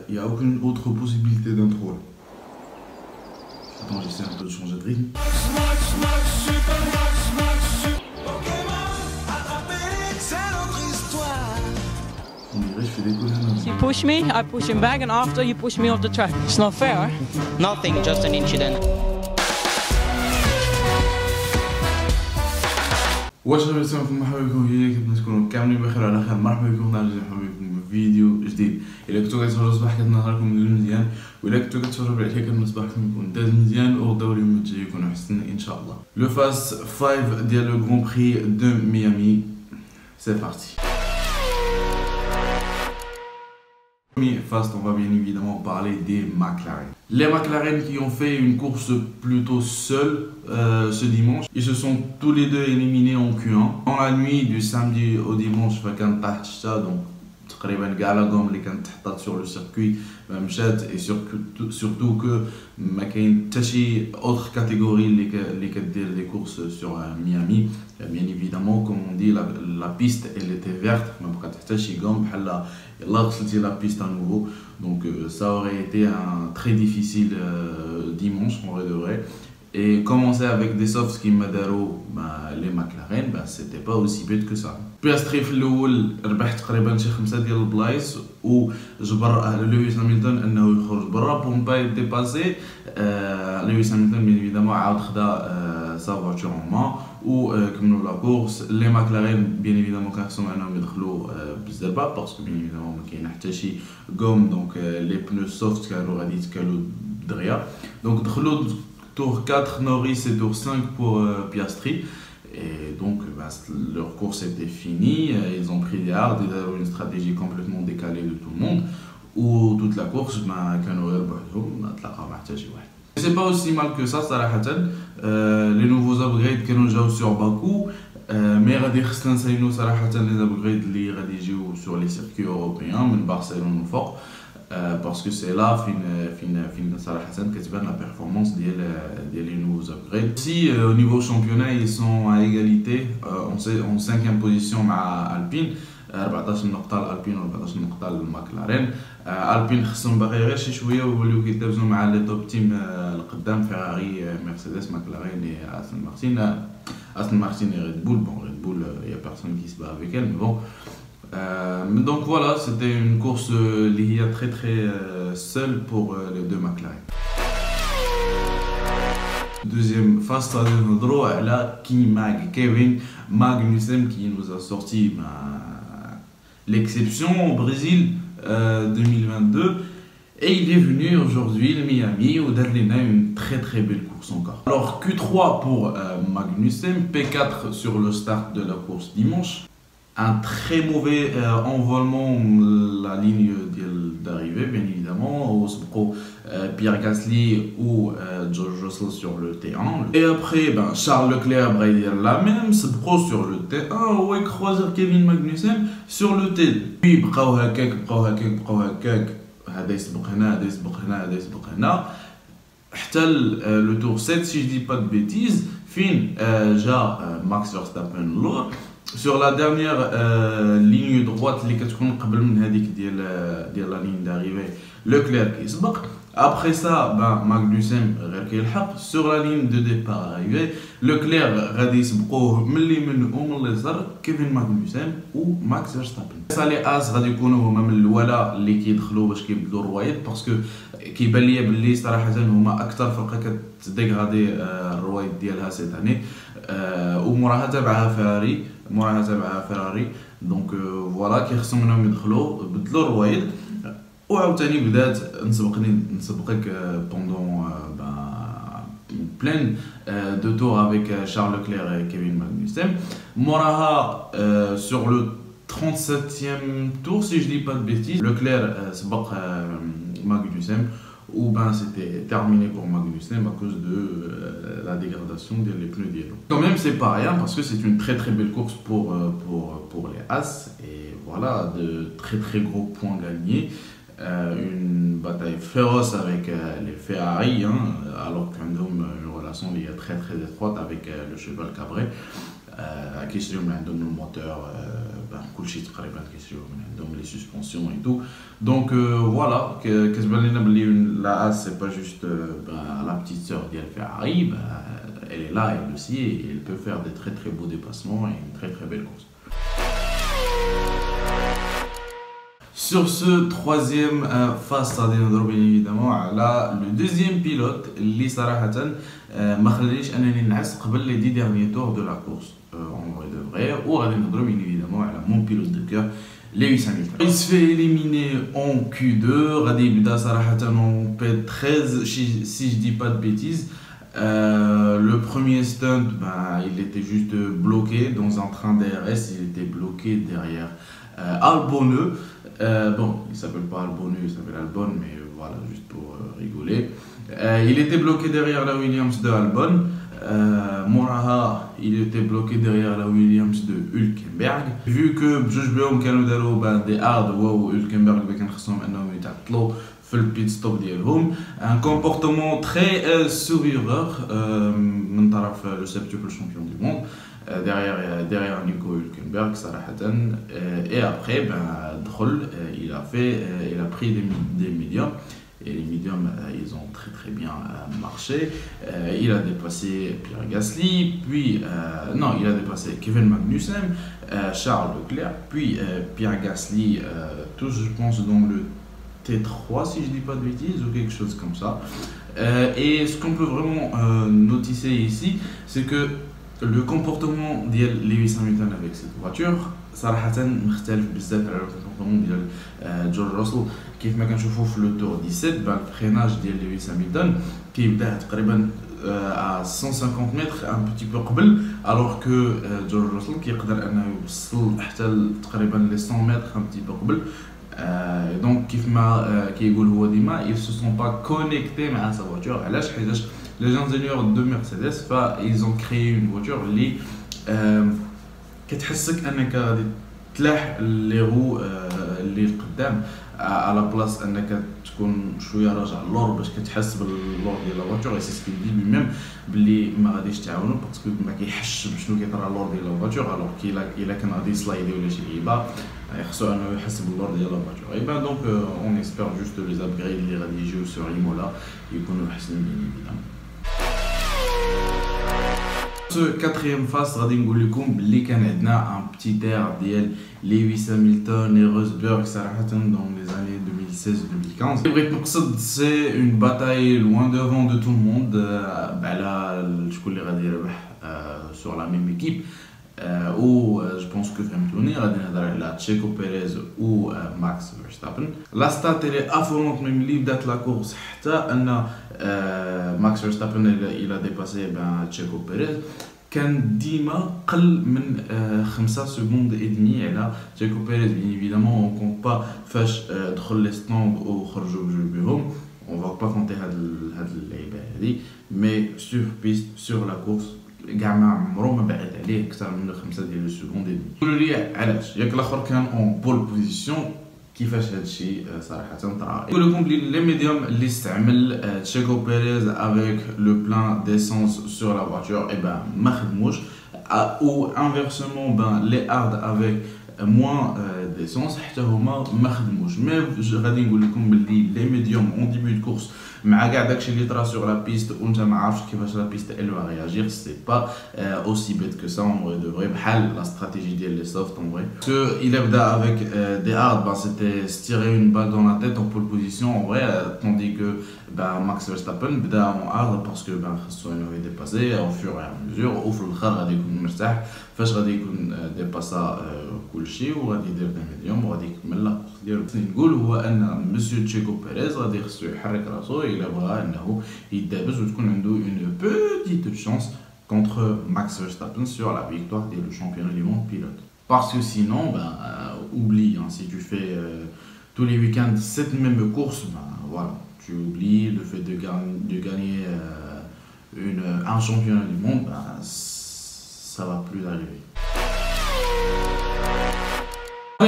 il y a aucune autre possibilité d'intro. Attends, j'essaie un peu de changer de rythme. You push me, I push him back, and after you push me off the track. It's not fair, eh? Nothing, just an incident. واش غنسمعكم مرحبا بكم في كيف تكونوا كاملين بخير على خير. مرحبا بكم في فيديو جديد. الا كنتو كتفرجوا صباح كتنا نهاركم مدوز مزيان، والا كنتو كتفرجوا بعد كيف صباحكم يكون داز مزيان وغداو اليوم الجاي يكون احسن ان شاء الله. لو فاست 5 ديال لو غران بري دو ميامي، سي بارتي. Fast, on va bien évidemment parler des McLaren. Les McLaren qui ont fait une course plutôt seule ce dimanche. Ils se sont tous les deux éliminés en Q1. Dans la nuit du samedi au dimanche, donc تقريبا كاع لا غوم اللي كانت تحطات sur le circuit مشات. et surtout que ما كاين حتى شي autre catégorie اللي كدير des courses sur Miami. Bien évidemment, comme on dit, la piste elle était verte, ما بقات حتى شي غوم بحال يلا غسلتي la piste à nouveau. Donc ça aurait été un très difficile dimanche en vrai de vrai. Et commencer avec des softs qui m'adaro les McLaren, c'était pas aussi bête que ça. Piastri في الاول ربح تقريبا شي 5 ديال البلايص وجبر لويس هامilton انه يخرج برا pour ne pas être dépassé. لويس هامilton bien évidemment عاود خدا sa voiture en main وكملوا لا كورس. لي ماكلارين bien évidemment كان خصهم انهم يدخلوا بزاف parce que bien évidemment ما كاين حتى شي غوم. دونك لي بنو سوفت كانوا غادي يتكالوا دغيا. دونك دخلوا tour 4 Norris et tour 5 pour Piastri. Et donc leur course était finie, ils ont pris des hards, ils avaient une stratégie complètement décalée de tout le monde. Ou toute la course, c'est pas aussi mal que ça, les nouveaux upgrades qui ont sur Bakou. Mais غادي خصنا نساينو صراحة les upgrades اللي غادي يجيو sur les circuits européens من برشلونة وفوق. Parce que c'est là la performance des nouveaux upgrades. Si au niveau championnat ils sont à égalité, en 5e position à Alpine, 14 نقطة لألبين و 14 نقطة للماكلارين. ألبين خصهم باغي غير شي شوية ويوليو كيتنافسوا مع لي توب تيم القدام فيراري مرسيدس ماكلارين et Aston Martin et Red Bull. Bon, Red Bull, il y a personne qui se bat avec elle, mais bon. Donc voilà, c'était une course liée très seule pour les deux McLaren. Deuxième phase, on a là Kevin Magnussen qui nous a sorti l'exception au Brésil 2022. Et il est venu aujourd'hui le Miami où Darlena a une très belle course encore. Alors Q3 pour Magnussen, P4 sur le start de la course dimanche. Un très mauvais envolement la ligne d'arrivée bien évidemment. Pierre Gasly ou George Russell sur le T1. Et après Charles Leclerc dire la même, Pro sur le T1 ou croiser Kevin Magnussen sur le T2. Puis بقاو هكاك هذا يسبق هنا هذا يسبق هنا هذا يسبق هنا حتى le tour 7 si je dis pas de bêtises فين جا Max Verstappen لور sur la dernière ligne droite اللي كتكون قبل من هذيك ديال لا ligne d'arrivée. Leclerc كيسبق. Après ça Magnussen غير كيلحق sur la ligne de départ arrivée. Leclerc غادي يسبقوه من اليمين ومن اليسار كيفين ماغنوسن و ماكس فيرستابن. لي اس غادي يكونوا هما من الاولى اللي كيدخلوا باش كيبدلوا الروايد باسكو كيبان ليا باللي صراحه هما اكثر فرقه كتديغادي الروايد ديالها سيت اني. وموراها تابعها فيراري. دونك فوالا كيخصهم انهم يدخلوا بدلوا الروايد. وعاوتاني بدات نسبقك بوندون plein de tours avec Charles Leclerc et Kevin Magnussen. Moraha sur le 37e tour si je dis pas de bêtises, Leclerc سبق Magnussen ou c'était terminé pour Magnussen à cause de la dégradation des pneus d'hielo. Quand même c'est pas rien parce que c'est une très belle course pour les As et voilà de très gros points gagnés. Une bataille féroce avec les Ferrari, alors qu'un homme une relation très étroite avec le cheval cabré. كيشريو من عندهم الموتور كلشي تقريبا كيشريو من عندهم لي سسبونسيون اي تو دونك فوالا كتبان لنا بلي لا اس سي با جوست لا بتيت سور ديال فيراري elle est là elle aussi et elle peut faire des très très beaux dépassements et une très très belle course. Sur ce troisième phase غادي نهضروا bien évidemment على le deuxième pilote اللي صراحة ما خلانيش انني نعس قبل les 10 derniers tours de la course en vrai de vrai وغادي نهضروا bien évidemment على mon pilote de cœur Lewis Hamilton. Il se fait éliminer en Q2 غادي يبدا صراحة en P13 si je dis pas de bêtises. Le premier stunt, il était juste bloqué dans un train DRS, il était bloqué derrière Alboneux. Bon, il s'appelle pas Alboneux, il s'appelle Albon, mais voilà, juste pour rigoler. Il était bloqué derrière la Williams de Albon. Moraha, il était bloqué derrière la Williams de Hülkenberg. Vu que Josh Brown كانوا داروا des hard ou Hülkenberg كان خصهم انهم يتعطلوا في البيت ستوب ديالهم un comportement très sourieur من طرف le septuple champion du monde derrière Nico Hülkenberg صراحة et après دخل il a pris des médiums et les médiums ils ont très très bien marché. Il a dépassé Pierre Gasly, puis non, il a dépassé Kevin Magnussen, Charles Leclerc, puis Pierre Gasly, tous je pense dans le T3 si je dis pas de bêtises ou quelque chose comme ça. Et ce qu'on peut vraiment noticer ici, c'est que le comportement de Lewis Hamilton avec cette voiture صراحة مختلف بزاف على الكومبورتمون ديال جورج راسل. كيف ما كنشوفوا في لو تور 17 الفريناج ديال لويس هامilton كيبدا تقريبا à 150 متر un petit peu قبل alors que جورج راسل كيقدر انه يوصل حتى تقريبا لي 100 متر un petit peu قبل. دونك كيف ما كيقول هو ديما ils se sont pas connectés مع sa voiture. علاش؟ حيتاش les ingénieurs de Mercedes ils ont créé une voiture اللي كتحسك انك غادي تلاح لي رو اللي قدام على بلاص انك تكون شويه راجع اللور باش كتحس باللور ديال لا فواتور. سي سكي دي لي ميم بلي ما غاديش تعاونو باسكو ما كيحسش بشنو كيطرا اللور ديال لا فواتور الوغ الا كان غادي يسلايدي ولا شي لعيبه خصو انه يحس باللور ديال لا فواتور. اي بان دونك اون اسبير جوست لي زابغريد اللي غادي يجيو سور ايمولا يكونوا احسن بيان ايفيدامون. Ce quatrième phase غادي نقول لكم بلي كان عندنا un petit air ديال Lewis Hamilton et Rosberg صراحة dans les années 2016-2015. المقصد c'est une bataille loin devant de tout le monde على شكون اللي غادي يربح sur la même équipe. Ou je pense que فهمتوني غادي نهضر على تشيكو بيريز و ماكس فيرستابن. لا ستات اللي افورونت من ملي بدات لا كورس حتى ان ماكس فيرستابن الى ديباسي تشيكو بيريز كان ديما قل من 5 سكوند اي دمي على تشيكو بيريز. بيان ايفيدامون اون كونت با فاش دخل لي ستوند وخرجوا بجوج بهم اون فا با كونتي هاد اللعيبه هادي مي سور بيست سور لا كورس كاع ما عمرو ما بعد عليه اكثر من 5 ديال السكوند دي. قولوا لي علاش ياك الاخر كان اون بول بوزيسيون كيفاش هادشي صراحه طرا. نقول لكم بلي لي ميديوم اللي استعمل تشيكو بيريز افيك لو بلان ديسونس سور لا فواتور اي ما خدموش او انفيرسمون لي هارد افيك موان ديسونس حتى هما ما خدموش. مي غادي نقول لكم بلي لي ميديوم اون ديبي دو كورس مع كاع داكشي اللي طرا سور لا بيست وانت ما عارفش كيفاش لا بيست elle va réagir c'est pas aussi bête que ça en vrai de vrai بحال la stratégie ديال لي سوفت en vrai que il a بدا avec des hard c'était se tirer une balle dans la tête en pole position en vrai tandis que Max Verstappen بدا en hard parce que خاصو انه يديباسي au fur et à mesure وفي الاخر غادي يكون مرتاح فاش غادي يكون ديباسا كلشي وغادي يدير دي ميديوم وغادي يكمل لا ديالو. نقول هو ان مسيو تشيكو بيريز غادي خصو يحرك راسو الا بغا انه يدابز وتكون عنده une petite chance contre Max Verstappen sur la victoire du championnat du monde pilote. Parce que sinon oublie si tu fais tous les week-ends cette même course voilà tu oublies le fait de gagner un championnat du monde ça va plus arriver.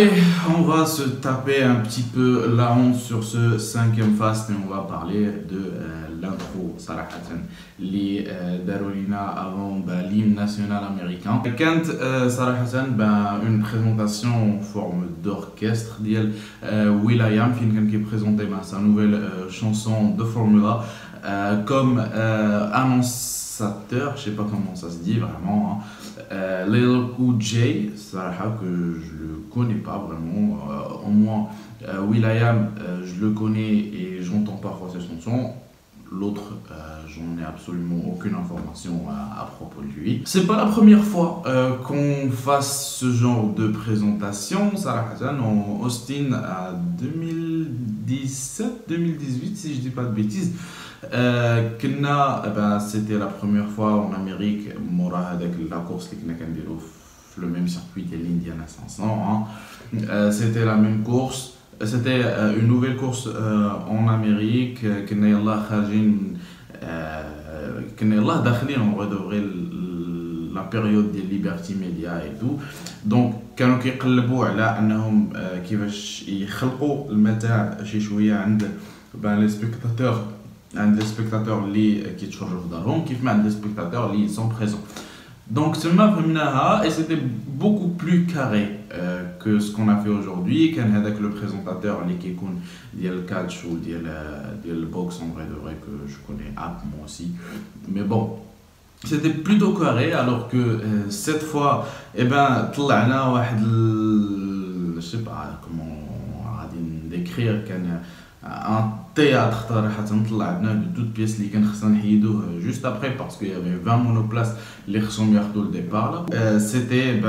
Allez, on va se taper un petit peu la honte sur ce 5e fast et on va parler de l'intro, صراحة, اللي داروا لينا avant l'hymne national américain. كانت صراحة une présentation en forme d'orchestre ديال will.i.am فين كان كيبريزونتي sa nouvelle chanson de Formula comme annonciateur, je sais pas comment ça se dit vraiment, hein. Lil Cool J, Sarah, que je le connais pas vraiment, au moins will.i.am, je le connais et j'entends parfois ses chansons. L'autre, j'en ai absolument aucune information à propos de lui. C'est pas la première fois qu'on fasse ce genre de présentation. Sarah Hassan en Austin à 2017-2018, si je dis pas de bêtises. C'était la première fois en Amérique, avec la course qui le même circuit que l'Indiana 500. Hein. C'était la même course. C'était une nouvelle course en Amérique. On redevrait la période des Liberty Media et tout. Donc كانوا كيقلبوا على انهم كيفاش يخلقوا المتاع شي شويه عند لي سبيكتاتور عند لي سبيكتاتور اللي كيتفرجوا في دارهم كيف ما عند لي سبيكتاتور اللي سون بريزون. Donc تما فهمناها et c'était beaucoup plus carré que ce qu'on a fait aujourd'hui. كان هذاك le présentateur اللي كيكون ديال الكاتش ou ديال البوكس en vrai de vrai que je connais moi aussi. Mais bon, c'était plutôt carré alors que cette fois طلعنا واحد je sais pas comment غادي décrire كان un théâtre صراحة طلعنا de toutes pièces اللي كان خصنا نحيدوه juste après parce qu'il y avait 20 monoplaces اللي خصهم ياخذوا le départ là. C'était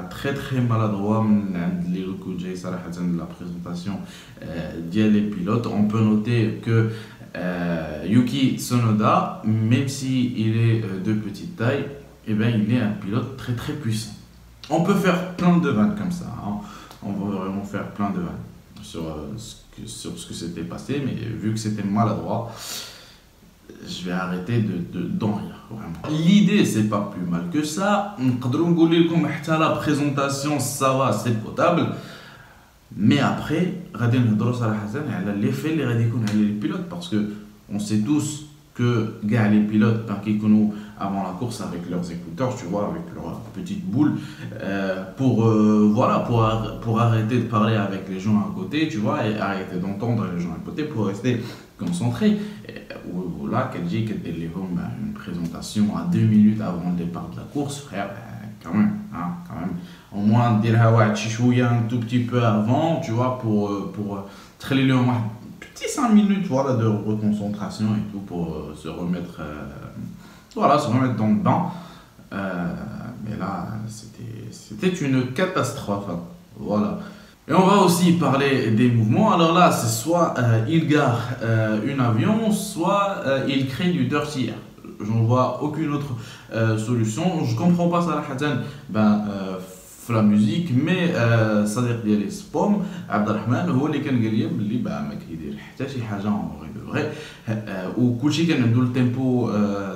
très très maladroit من عند Lil Cool J صراحة la présentation ديال les pilotes. On peut noter que Yuki Tsunoda, même s'il est de petite taille, il est un pilote très très puissant. On peut faire plein de vannes comme ça, hein. On va vraiment faire plein de vannes sur ce que s'était passé, mais vu que c'était maladroit, je vais arrêter d'en rire, vraiment. L'idée, c'est pas plus mal que ça. La présentation, ça va, c'est potable. Mais après, l'effet les pilotes, parce que on sait tous que les pilotes qui avant la course avec leurs écouteurs, tu vois, avec leur petite boule, pour arrêter de parler avec les gens à côté, tu vois, et arrêter d'entendre les gens à côté pour rester concentré. Là, qu'elle dit qu'elle une présentation à 2 minutes avant le départ de la course, frère. Quand même, hein, quand même. Au moins dire un tout petit peu avant, tu vois, pour traîner un petit 5 minutes, voilà, de reconcentration et tout pour se remettre dans le bain. Mais là, c'était une catastrophe, hein, voilà. Et on va aussi parler des mouvements. Alors là, c'est soit il gare un avion, soit il crée du dirty air. J'en vois aucune autre solution. Je comprends pas ça la musique, mais صديق ديالي سبوم عبد الرحمن هو اللي كان قال لي بلي ما كيدير حتى شي حاجه en vrai de vrai وكلشي كان عنده التيمبو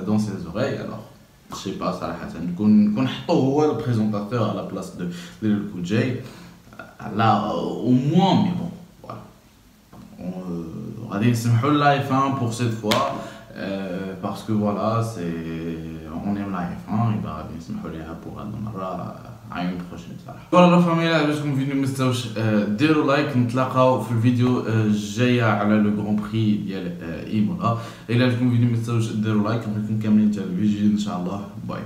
dans ses oreilles. Alors je sais pas صراحه نكون نحطوه هو le présentateur à la place de Lil Cool J là au moins, mais bon voilà, غادي نسمحوا la F1 pour cette fois parce que voilà, on aime la F1 et غادي نسمحوا ليها pour هاد المره عين prochaine صراحه. فوالا لا فاميليا عجبكم الفيديو ما تنساوش ديروا لايك. نتلاقاو في الفيديو الجايه على لو غران بري ديال ايمولا. الا عجبكم الفيديو ما تنساوش ديروا لايك. نكون كاملين حتى الفيديو ان شاء الله. باي.